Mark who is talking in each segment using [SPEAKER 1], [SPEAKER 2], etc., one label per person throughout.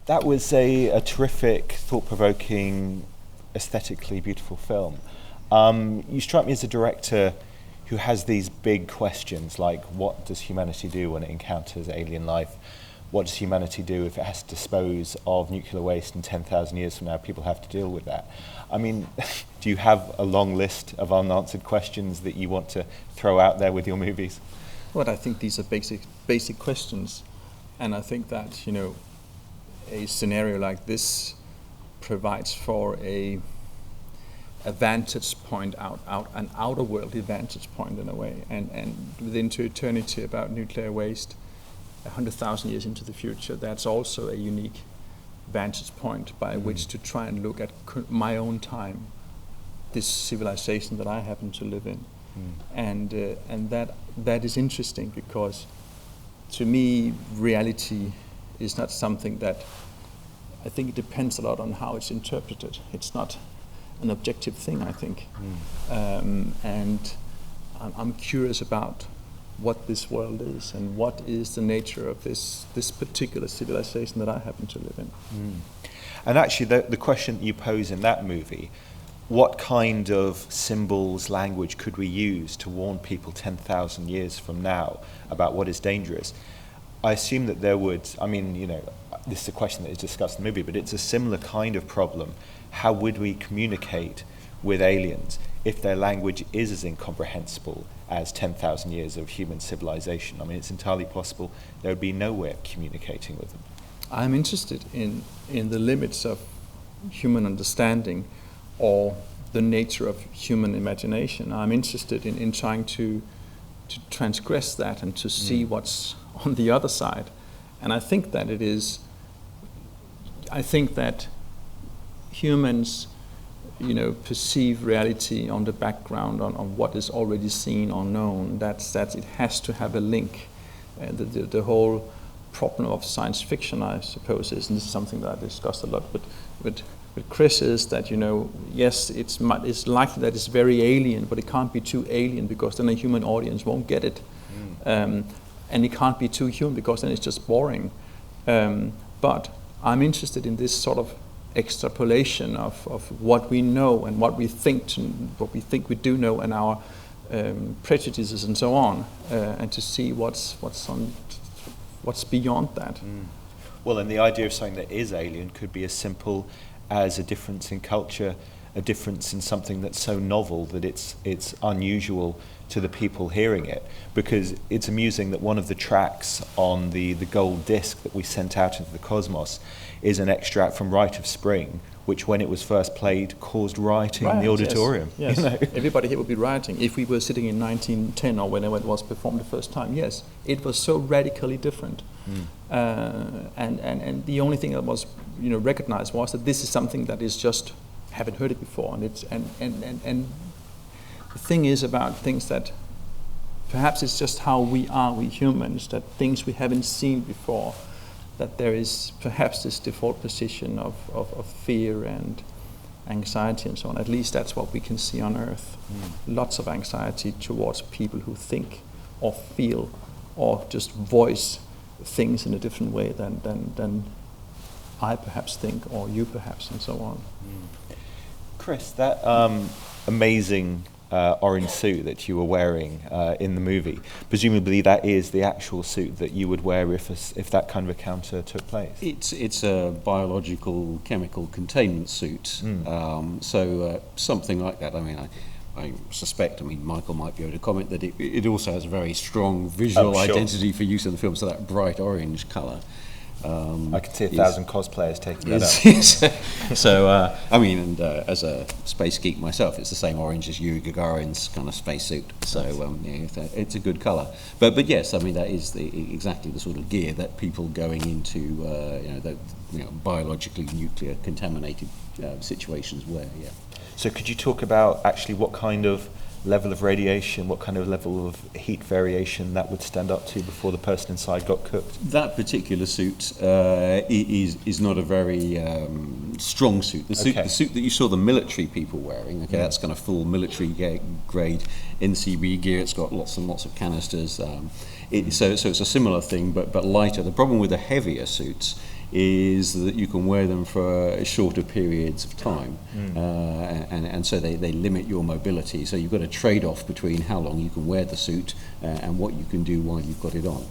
[SPEAKER 1] That was a terrific, thought-provoking, aesthetically beautiful film. You strike me as a director who has these big questions, like what does humanity do when it encounters alien life? What does humanity do if it has to dispose of nuclear waste, and 10,000 years from now people have to deal with that? I mean, do you have a long list of unanswered questions that you want to throw out there with your movies?
[SPEAKER 2] Well, I think these are basic questions, and I think that, a scenario like this provides for a vantage point an outer world vantage point in a way, and within to eternity about nuclear waste, 100,000 years into the future, that's also a unique vantage point by which to try and look at my own time, this civilization that I happen to live in, and that is interesting, because to me reality is not something that, I think it depends a lot on how it's interpreted. It's not an objective thing, I think. And I'm curious about what this world is and what is the nature of this particular civilization that I happen to live in.
[SPEAKER 1] And actually the question that you pose in that movie, what kind of symbols, language could we use to warn people 10,000 years from now about what is dangerous? I assume that there would, this is a question that is discussed in the movie, but it's a similar kind of problem. How would we communicate with aliens if their language is as incomprehensible as 10,000 years of human civilization? I mean, it's entirely possible there would be no way of communicating with them.
[SPEAKER 2] I'm interested in the limits of human understanding or the nature of human imagination. I'm interested in trying to transgress that and to see what's on the other side. And I think that humans, perceive reality on the background, on what is already seen or known. That it has to have a link. The whole problem of science fiction, I suppose, is, and this is something that I discussed a lot with Chris, is that, yes, it's likely that it's very alien, but it can't be too alien, because then a human audience won't get it. And it can't be too human, because then it's just boring. But I'm interested in this sort of extrapolation of what we know and what we think we do know, and our prejudices and so on, and to see what's beyond that.
[SPEAKER 1] Well, and the idea of something that is alien could be as simple as a difference in culture, a difference in something that's so novel that it's unusual to the people hearing it. Because it's amusing that one of the tracks on the gold disc that we sent out into the cosmos is an extract from Rite of Spring, which when it was first played caused rioting in the auditorium.
[SPEAKER 2] Yes. Everybody here would be rioting. If we were sitting in 1910 or whenever it was performed the first time, yes, it was so radically different. And the only thing that was recognized was that this is something that is just haven't heard it before, and the thing is about things that perhaps it's just how we humans, that things we haven't seen before, that there is perhaps this default position of fear and anxiety and so on. At least that's what we can see on Earth. Lots of anxiety towards people who think or feel or just voice things in a different way than I perhaps think, or you perhaps, and so on.
[SPEAKER 1] Chris, that amazing orange suit that you were wearing in the movie, presumably that is the actual suit that you would wear if that kind of encounter took place?
[SPEAKER 3] It's a biological chemical containment suit, so something like that. I suspect, Michael might be able to comment that it also has a very strong visual identity for use in the film, so that bright orange colour.
[SPEAKER 1] I can see 1,000 cosplayers taking that up.
[SPEAKER 3] So, as a space geek myself, it's the same orange as Yuri Gagarin's kind of spacesuit. So, it's a good colour. But yes, that is exactly the sort of gear that people going into biologically nuclear contaminated situations wear. Yeah.
[SPEAKER 1] So, could you talk about actually what kind of level of radiation, what kind of level of heat variation that would stand up to before the person inside got cooked?
[SPEAKER 3] That particular suit is not a very strong suit. The suit that you saw the military people wearing, that's kind of full military grade NCB gear. It's got lots and lots of canisters. So it's a similar thing, but lighter. The problem with the heavier suits is that you can wear them for shorter periods of time, and so they limit your mobility. So you've got a trade-off between how long you can wear the suit and what you can do while you've got it on.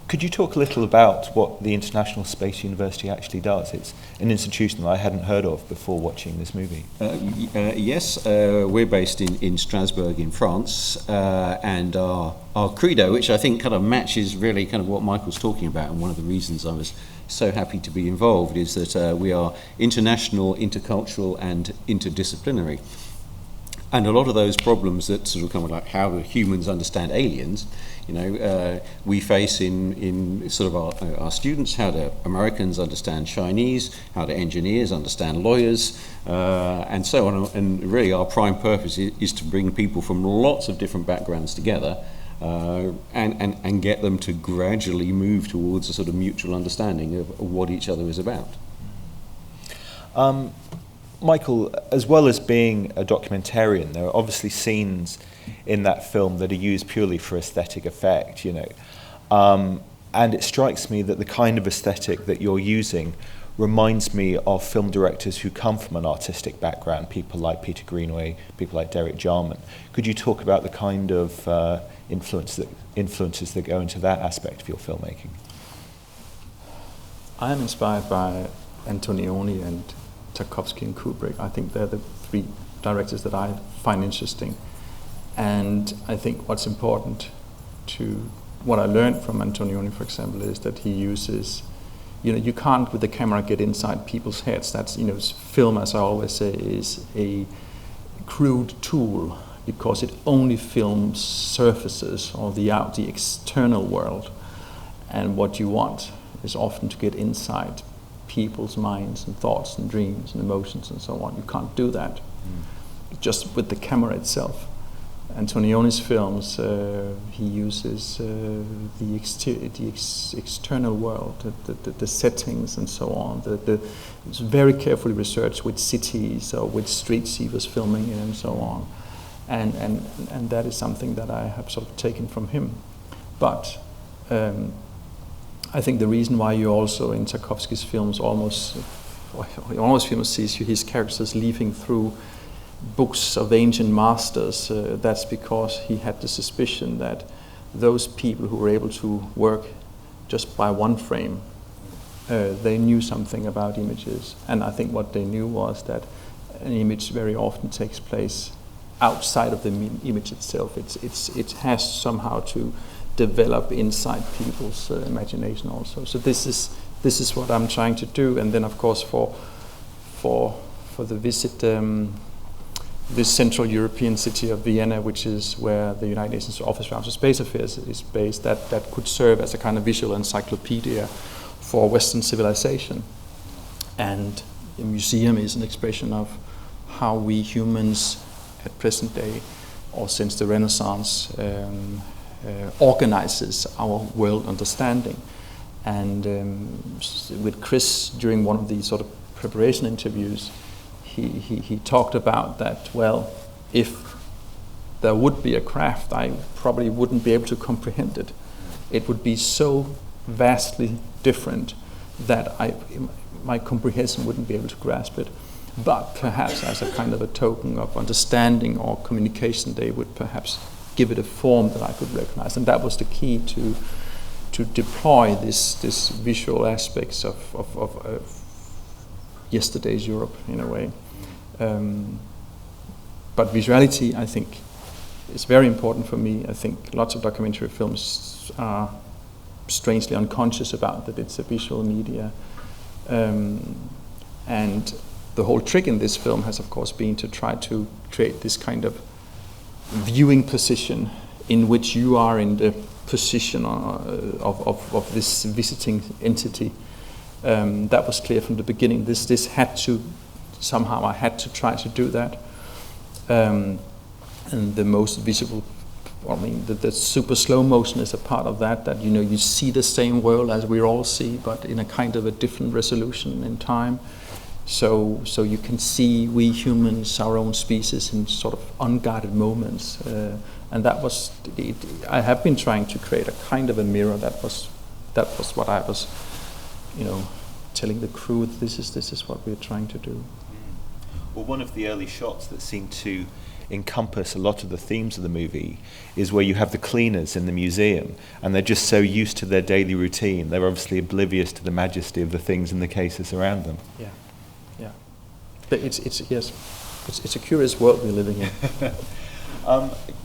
[SPEAKER 1] Could you talk a little about what the International Space University actually does? It's an institution that I hadn't heard of before watching this movie.
[SPEAKER 3] Yes, we're based in Strasbourg in France, and our credo, which I think kind of matches really kind of what Michael's talking about, and one of the reasons I was so happy to be involved, is that we are international, intercultural and interdisciplinary. And a lot of those problems that sort of come like how do humans understand aliens, we face in sort of our students. How do Americans understand Chinese? How do engineers understand lawyers? And so on. And really our prime purpose is to bring people from lots of different backgrounds together and get them to gradually move towards a sort of mutual understanding of what each other is about.
[SPEAKER 1] Michael, as well as being a documentarian, there are obviously scenes in that film that are used purely for aesthetic effect, and it strikes me that the kind of aesthetic that you're using reminds me of film directors who come from an artistic background, people like Peter Greenaway, people like Derek Jarman. Could you talk about the kind of influences that go into that aspect of your filmmaking?
[SPEAKER 2] I am inspired by Antonioni and Tarkovsky and Kubrick. I think they're the three directors that I find interesting. And I think what's important to what I learned from Antonioni, for example, is that he uses, you can't with the camera get inside people's heads. That's, film, as I always say, is a crude tool because it only films surfaces or the external world. And what you want is often to get inside people's minds and thoughts and dreams and emotions and so on. You can't do that just with the camera itself. Antonioni's films, he uses the external world, the settings and so on. It's very carefully researched which cities or which streets he was filming in and so on. And that is something that I have sort of taken from him. But I think the reason why you also in Tarkovsky's films almost sees his characters leafing through books of ancient masters, that's because he had the suspicion that those people who were able to work just by one frame, they knew something about images. And I think what they knew was that an image very often takes place outside of the image itself. It has somehow to develop inside people's imagination also. So this is what I'm trying to do. And then of course for the visit, this Central European city of Vienna, which is where the United Nations Office for Outer Space Affairs is based, that could serve as a kind of visual encyclopedia for Western civilization. And the museum is an expression of how we humans at present day, or since the Renaissance, organizes our world understanding. And with Chris, during one of these sort of preparation interviews, he talked about that, well, if there would be a craft, I probably wouldn't be able to comprehend it. It would be so vastly different that my comprehension wouldn't be able to grasp it. But perhaps as a kind of a token of understanding or communication, they would perhaps give it a form that I could recognize. And that was the key to deploy this visual aspects of yesterday's Europe in a way. But visuality, I think, is very important for me. I think lots of documentary films are strangely unconscious about that it's a visual media. And the whole trick in this film has, of course, been to try to create this kind of viewing position in which you are in the position of this visiting entity. That was clear from the beginning. This had to, somehow I had to try to do that. And the most visible, the super slow motion is a part of that you see the same world as we all see, but in a kind of a different resolution in time. So you can see we humans, our own species, in sort of unguarded moments. And that was, I have been trying to create a kind of a mirror. That was what I was telling the crew that this is what we're trying to do.
[SPEAKER 1] Well, one of the early shots that seemed to encompass a lot of the themes of the movie is where you have the cleaners in the museum, and they're just so used to their daily routine, they're obviously oblivious to the majesty of the things in the cases around them.
[SPEAKER 2] Yeah. But it's a curious world we're living in.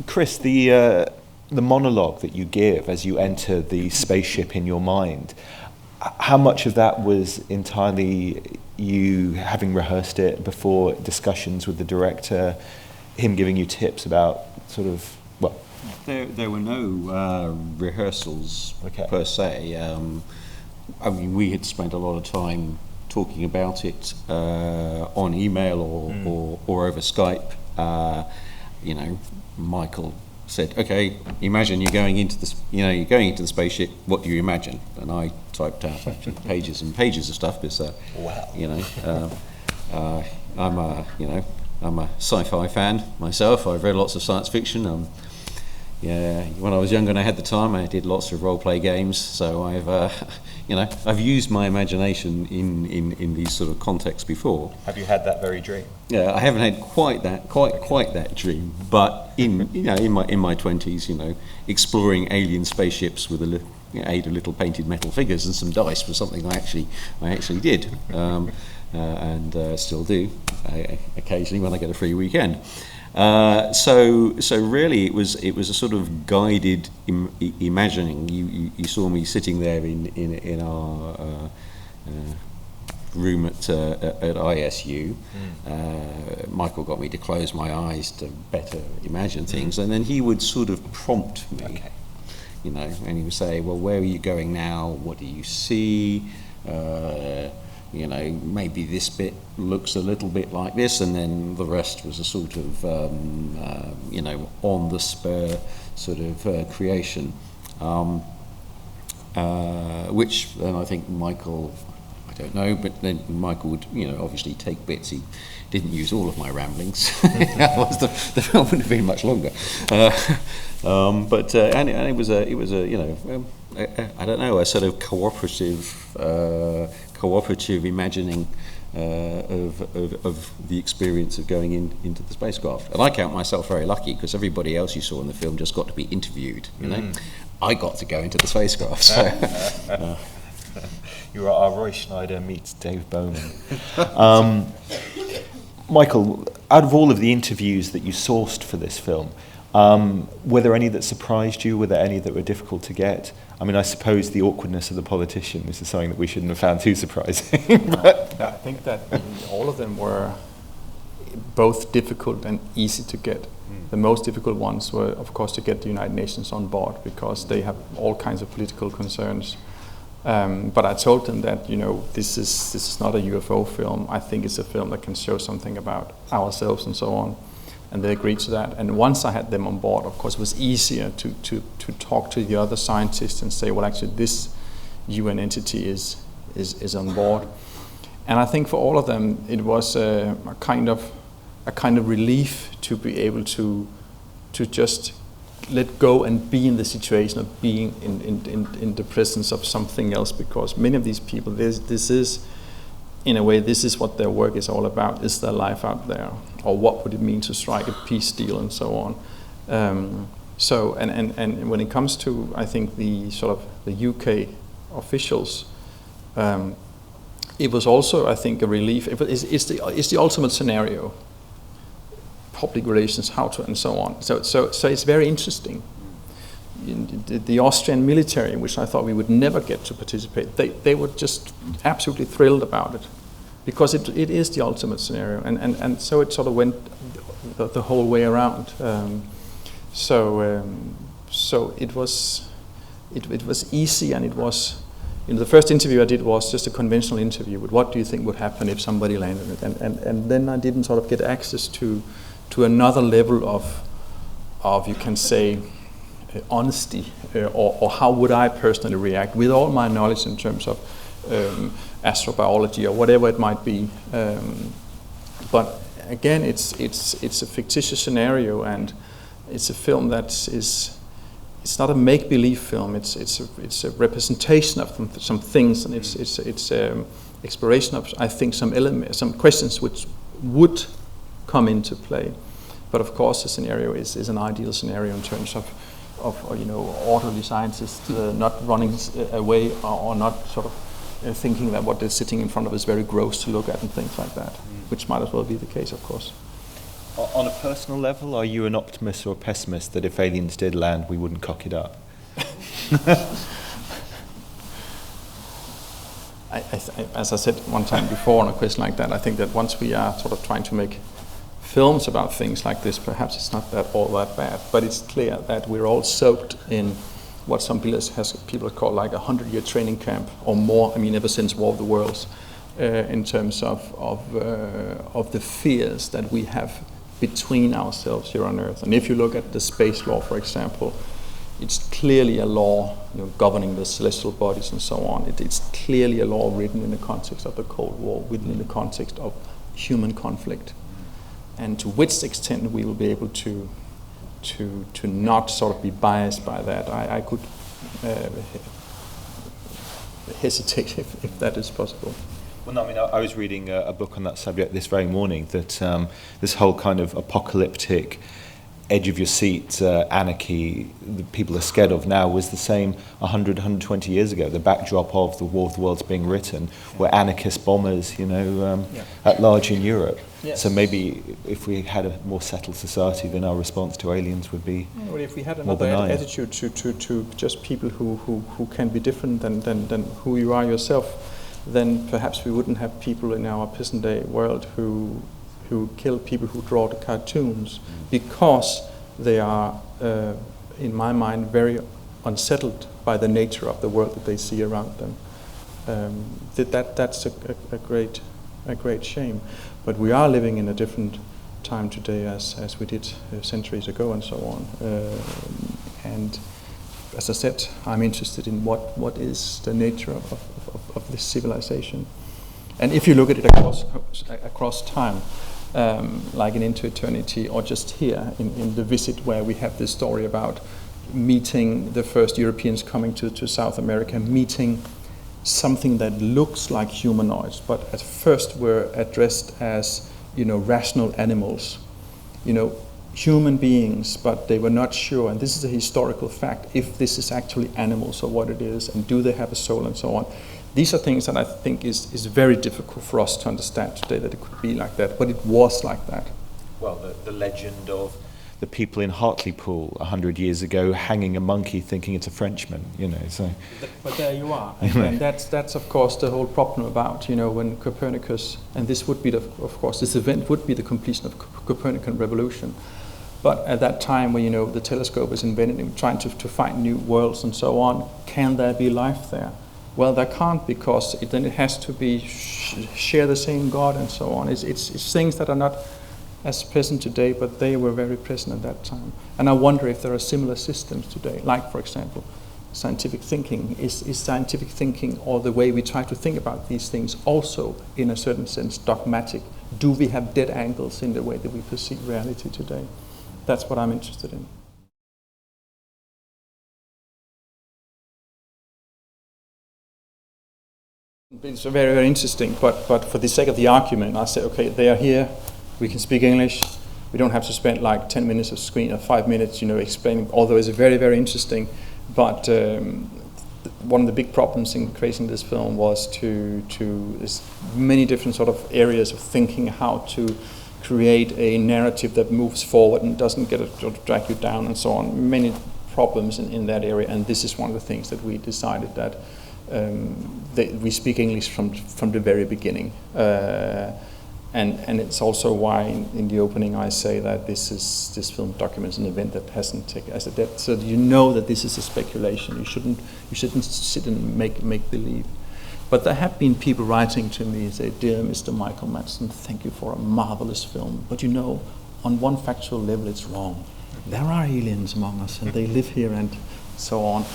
[SPEAKER 1] Chris, the monologue that you give as you enter the spaceship in your mind, how much of that was entirely you having rehearsed it before, discussions with the director, him giving you tips about sort of, well...
[SPEAKER 3] There were no rehearsals per se. I mean, we had spent a lot of time talking about it on email or over Skype. Michael said, "Okay, imagine you're going into the spaceship. What do you imagine?" And I typed out actually pages and pages of stuff because, I'm a sci-fi fan myself. I've read lots of science fiction. When I was younger and I had the time, I did lots of role-play games. So I've used my imagination in these sort of contexts before.
[SPEAKER 1] Have you had that very dream?
[SPEAKER 3] Yeah, I haven't had quite that dream, but in my 20s, exploring alien spaceships with a little painted metal figures and some dice was something I actually did, and still do occasionally when I get a free weekend. So really, it was a sort of guided imagining. You saw me sitting there in our room at ISU. Michael got me to close my eyes to better imagine things, and then he would sort of prompt me. And he would say, "Well, where are you going now? What do you see? Maybe this bit looks a little bit like this," and then the rest was a sort of, on the spur sort of creation, which then I think Michael, I don't know, but then Michael would, obviously take bits. He didn't use all of my ramblings. The film would have been much longer. But it was a I don't know, a sort of cooperative imagining of the experience of going into the spacecraft. And I count myself very lucky because everybody else you saw in the film just got to be interviewed. I got to go into the spacecraft. So.
[SPEAKER 1] You were our Roy Schneider meets Dave Bowman. Michael, out of all of the interviews that you sourced for this film, were there any that surprised you? Were there any that were difficult to get? I mean, I suppose the awkwardness of the politician is something that we shouldn't have found too surprising. But
[SPEAKER 2] I think that all of them were both difficult and easy to get. The most difficult ones were, of course, to get the United Nations on board because they have all kinds of political concerns. But I told them that this is not a UFO film. I think it's a film that can show something about ourselves and so on. And they agreed to that. And once I had them on board, of course, it was easier to talk to the other scientists and say, well, actually, this UN entity is on board. And I think for all of them, it was a kind of relief to be able to just let go and be in the situation of being in the presence of something else, because many of these people, this is, in a way, this is what their work is all about. Is there life out there? Or what would it mean to strike a peace deal and so on? So when it comes to, I think, the sort of the UK officials, it was also, I think, a relief. It's the ultimate scenario. Public relations, how to, and so on. So it's very interesting. The Austrian military, which I thought we would never get to participate, they were just absolutely thrilled about it, because it is the ultimate scenario, and so it sort of went the whole way around. So it was easy, and it was. The first interview I did was just a conventional interview with what do you think would happen if somebody landed it, and then I didn't sort of get access to another level of you can say honesty, or how would I personally react with all my knowledge in terms of astrobiology or whatever it might be. But again, it's a fictitious scenario, and it's a film that is it's not a make-believe film. It's a representation of some things, and it's exploration of, I think, some questions which would come into play. But of course, the scenario is an ideal scenario in terms of orderly scientists not running away or not sort of thinking that what they're sitting in front of is very gross to look at and things like that, which might as well be the case, of course.
[SPEAKER 1] On a personal level, are you an optimist or a pessimist that if aliens did land, we wouldn't cock it up?
[SPEAKER 2] As I said one time before on a question like that, I think that once we are sort of trying to make films about things like this, perhaps it's not all that bad. But it's clear that we're all soaked in what some people call like a 100-year training camp or more. I mean, ever since War of the Worlds, in terms of the fears that we have between ourselves here on Earth. And if you look at the space law, for example, it's clearly a law governing the celestial bodies and so on. It's clearly a law written in the context of the Cold War, written in the context of human conflict. And to which extent we will be able to not sort of be biased by that, I could hesitate if that is possible.
[SPEAKER 1] Well, no, I mean, I was reading a book on that subject this very morning, that this whole kind of apocalyptic, edge-of-your-seat anarchy that people are scared of now was the same 100, 120 years ago. The backdrop of the War of the Worlds being written were anarchist bombers, at large in Europe. Yes. So maybe if we had a more settled society, then our response to aliens would be
[SPEAKER 2] well, if we had
[SPEAKER 1] more
[SPEAKER 2] another
[SPEAKER 1] benign.
[SPEAKER 2] Attitude to just people who can be different than who you are yourself, then perhaps we wouldn't have people in our present day world who kill people who draw the cartoons, because they are, in my mind, very unsettled by the nature of the world that they see around them. That's a great shame. But we are living in a different time today as we did centuries ago and so on. And as I said, I'm interested in what is the nature of this civilization. And if you look at it across time, like in Into Eternity, or just here in The Visit, where we have this story about meeting the first Europeans coming to South America, meeting something that looks like humanoids, but at first were addressed as, rational animals, human beings, but they were not sure, and this is a historical fact, if this is actually animals or what it is, and do they have a soul and so on. These are things that I think is very difficult for us to understand today, that it could be like that, but it was like that.
[SPEAKER 1] Well, the legend of the people in Hartlepool 100 years ago hanging a monkey thinking it's a Frenchman, so.
[SPEAKER 2] But there you are. And that's of course the whole problem about, when Copernicus, and this would be this event would be the completion of Copernican revolution. But at that time when, the telescope is invented and trying to find new worlds and so on, can there be life there? Well, there can't, because then it has to be share the same God and so on. It's things that are not as present today, but they were very present at that time. And I wonder if there are similar systems today, like, for example, scientific thinking. Is scientific thinking, or the way we try to think about these things, also, in a certain sense, dogmatic? Do we have dead angles in the way that we perceive reality today? That's what I'm interested in. It's very, very interesting, but for the sake of the argument, I say, okay, they are here, we can speak English, we don't have to spend like 10 minutes of screen or 5 minutes, explaining, although it's very, very interesting, but one of the big problems in creating this film was there's many different sort of areas of thinking how to create a narrative that moves forward and doesn't drag you down and so on. Many problems in that area, and this is one of the things that we decided that we speak English from the very beginning, and it's also why in the opening I say that this film documents an event that hasn't taken as a death, so that this is a speculation. You shouldn't sit and make believe. But there have been people writing to me and say, "Dear Mr. Michael Madsen, thank you for a marvelous film, but on one factual level it's wrong. There are aliens among us and they live here and so on."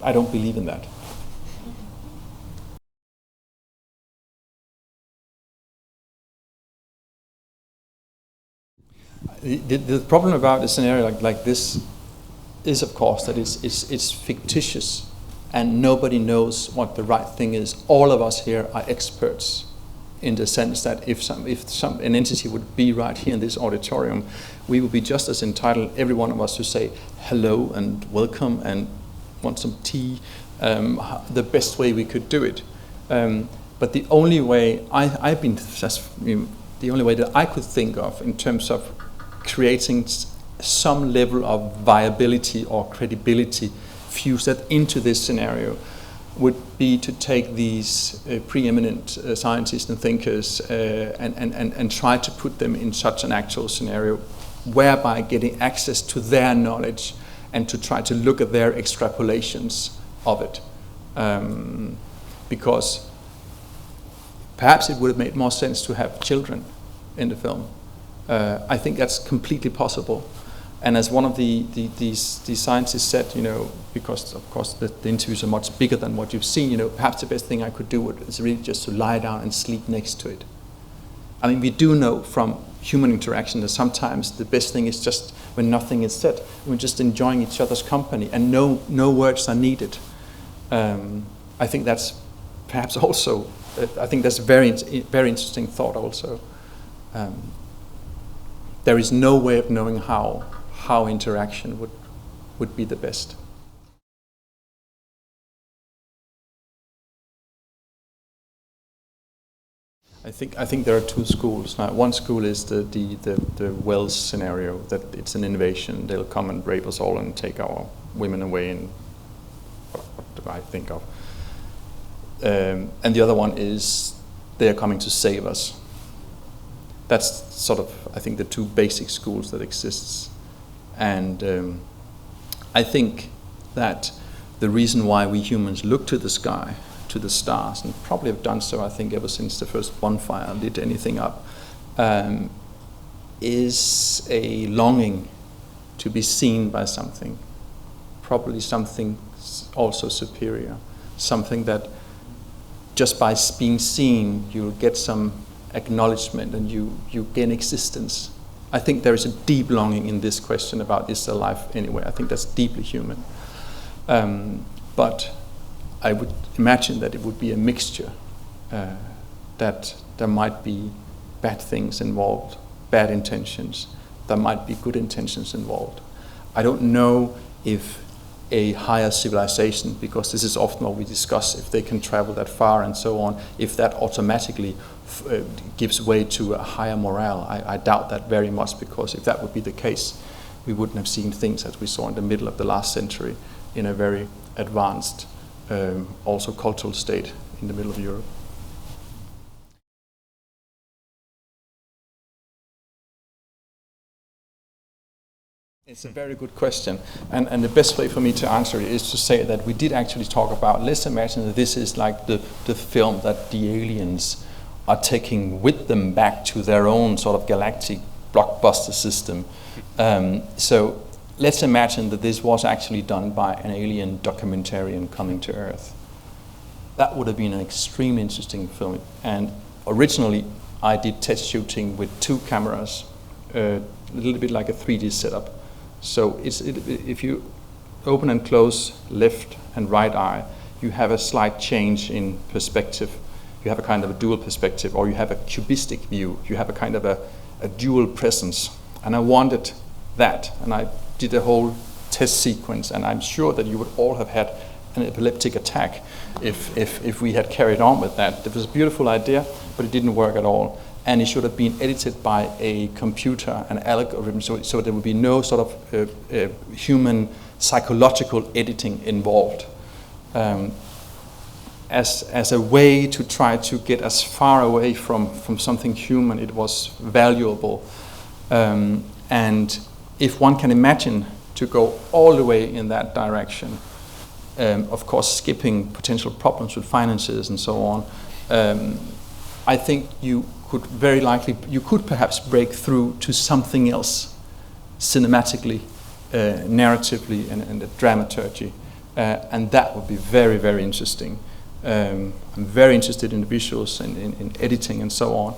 [SPEAKER 2] I don't believe in that. The problem about a scenario like this is, of course, that it's fictitious, and nobody knows what the right thing is. All of us here are experts, in the sense that if an entity would be right here in this auditorium, we would be just as entitled, every one of us, to say hello and welcome and want some tea, the best way we could do it. But the only way the only way that I could think of in terms of creating some level of viability or credibility, fuse that into this scenario, would be to take these preeminent scientists and thinkers and try to put them in such an actual scenario, whereby getting access to their knowledge and to try to look at their extrapolations of it. Because perhaps it would have made more sense to have children in the film. I think that's completely possible. And as one of these scientists said, because of course the interviews are much bigger than what you've seen, perhaps the best thing I could do is really just to lie down and sleep next to it. I mean, we do know from human interaction that sometimes the best thing is just when nothing is said, we're just enjoying each other's company and no words are needed. I think that's perhaps also, I think that's a very interesting thought also. There is no way of knowing how interaction would be the best. I think there are two schools. Now, one school is the Welch scenario, that it's an invasion. They'll come and rape us all and take our women away, and what do I think of? And the other one is they are coming to save us. That's sort of, I think, the two basic schools that exists. And I think that the reason why we humans look to the sky, to the stars, and probably have done so, I think, ever since the first bonfire lit anything up, is a longing to be seen by something, probably something also superior, something that just by being seen, you'll get some acknowledgement and you gain existence. I think there is a deep longing in this question about is there life anywhere. I think that's deeply human. But I would imagine that it would be a mixture, that there might be bad things involved, bad intentions, there might be good intentions involved. I don't know if a higher civilization, because this is often what we discuss, if they can travel that far and so on, if that automatically gives way to a higher morale. I doubt that very much, because if that would be the case, we wouldn't have seen things as we saw in the middle of the last century in a very advanced, also cultural state in the middle of Europe. It's a very good question, and the best way for me to answer it is to say that we did actually talk about, let's imagine that this is like the film that the aliens are taking with them back to their own sort of galactic blockbuster system. So let's imagine that this was actually done by an alien documentarian coming to Earth. That would have been an extremely interesting film. And originally, I did test shooting with 2 cameras, a little bit like a 3D setup. So if you open and close left and right eye, you have a slight change in perspective. You have a kind of a dual perspective, or you have a cubistic view. You have a kind of a dual presence. And I wanted that, and I did a whole test sequence, and I'm sure that you would all have had an epileptic attack if we had carried on with that. It was a beautiful idea, but it didn't work at all. And it should have been edited by a computer, an algorithm, so there would be no sort of human psychological editing involved. As a way to try to get as far away from something human, it was valuable. And if one can imagine to go all the way in that direction, of course skipping potential problems with finances and so on, I think you could perhaps break through to something else, cinematically, narratively, and dramaturgy, and that would be very, very interesting. I'm very interested in the visuals and in editing and so on,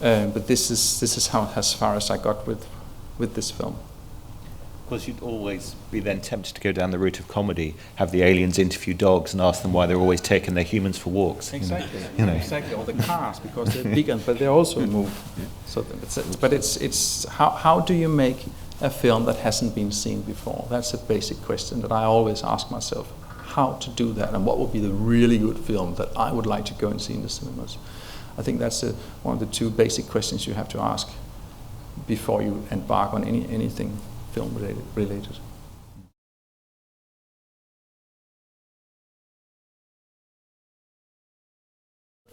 [SPEAKER 2] but this is how as far as I got with with this film.
[SPEAKER 1] Of course, you'd always be then tempted to go down the route of comedy, have the aliens interview dogs and ask them why they're always taking their humans for walks.
[SPEAKER 2] Exactly,
[SPEAKER 1] Exactly,
[SPEAKER 2] or the cars, because they're bigger, but they also move. So, but it's how do you make a film that hasn't been seen before? That's a basic question that I always ask myself. How to do that, and what would be the really good film that I would like to go and see in the cinemas? I think that's one of the two basic questions you have to ask before you embark on anything film related.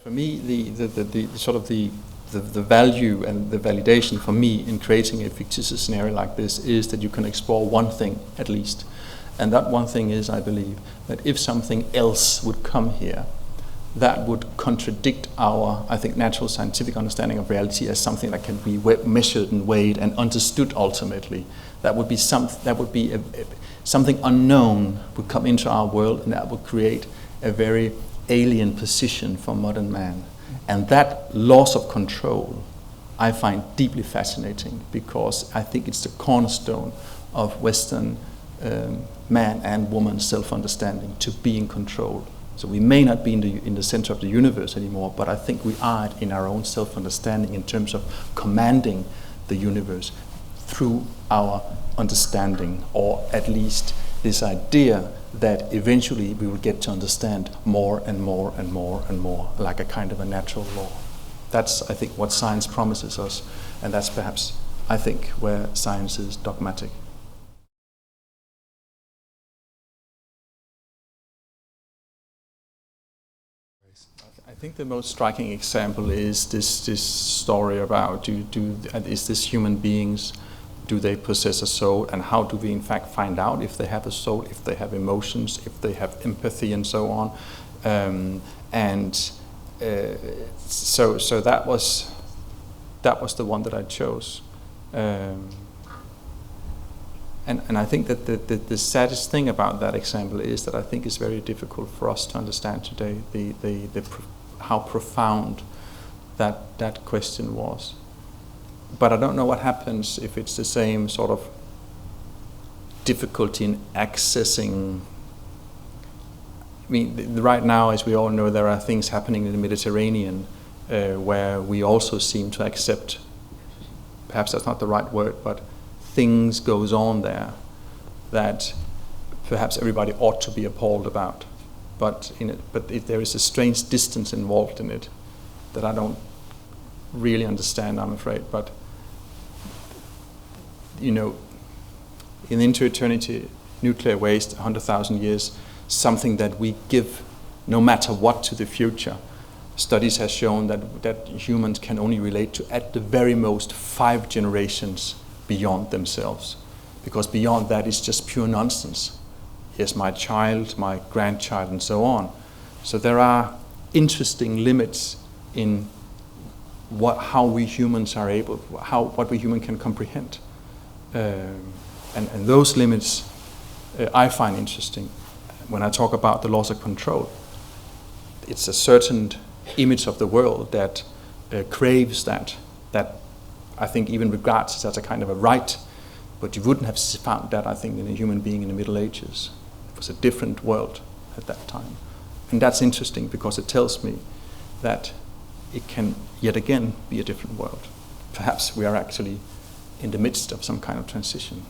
[SPEAKER 2] For me, the sort of the value and the validation for me in creating a fictitious scenario like this is that you can explore one thing at least. And that one thing is, I believe, that if something else would come here, that would contradict our, I think, natural scientific understanding of reality as something that can be measured and weighed and understood ultimately. That would be something unknown would come into our world, and that would create a very alien position for modern man. And that loss of control I find deeply fascinating, because I think it's the cornerstone of Western man and woman self-understanding, to be in control. So we may not be in the center of the universe anymore, but I think we are in our own self-understanding in terms of commanding the universe through our understanding, or at least this idea that eventually we will get to understand more and more and more and more, like a kind of a natural law. That's, I think, what science promises us, and that's perhaps, I think, where science is dogmatic. I think the most striking example is this story about is this human beings, do they possess a soul, and how do we in fact find out if they have a soul, if they have emotions, if they have empathy, and so on. So that was the one that I chose. And I think that the saddest thing about that example is that I think it's very difficult for us to understand today how profound that question was. But I don't know what happens if it's the same sort of difficulty in accessing. I mean, right now, as we all know, there are things happening in the Mediterranean where we also seem to accept, perhaps that's not the right word, but things goes on there that perhaps everybody ought to be appalled about. But there is a strange distance involved in it that I don't really understand, I'm afraid. But, you know, in Into Eternity, nuclear waste, 100,000 years, something that we give no matter what to the future. Studies have shown that humans can only relate to, at the very most, 5 generations beyond themselves, because beyond that is just pure nonsense. Yes, my child, my grandchild, and so on. So there are interesting limits in how we humans are able, what we human can comprehend, and those limits I find interesting. When I talk about the loss of control, it's a certain image of the world that craves that I think even regards it as a kind of a right, but you wouldn't have found that, I think, in a human being in the Middle Ages. It was a different world at that time. And that's interesting because it tells me that it can yet again be a different world. Perhaps we are actually in the midst of some kind of transition.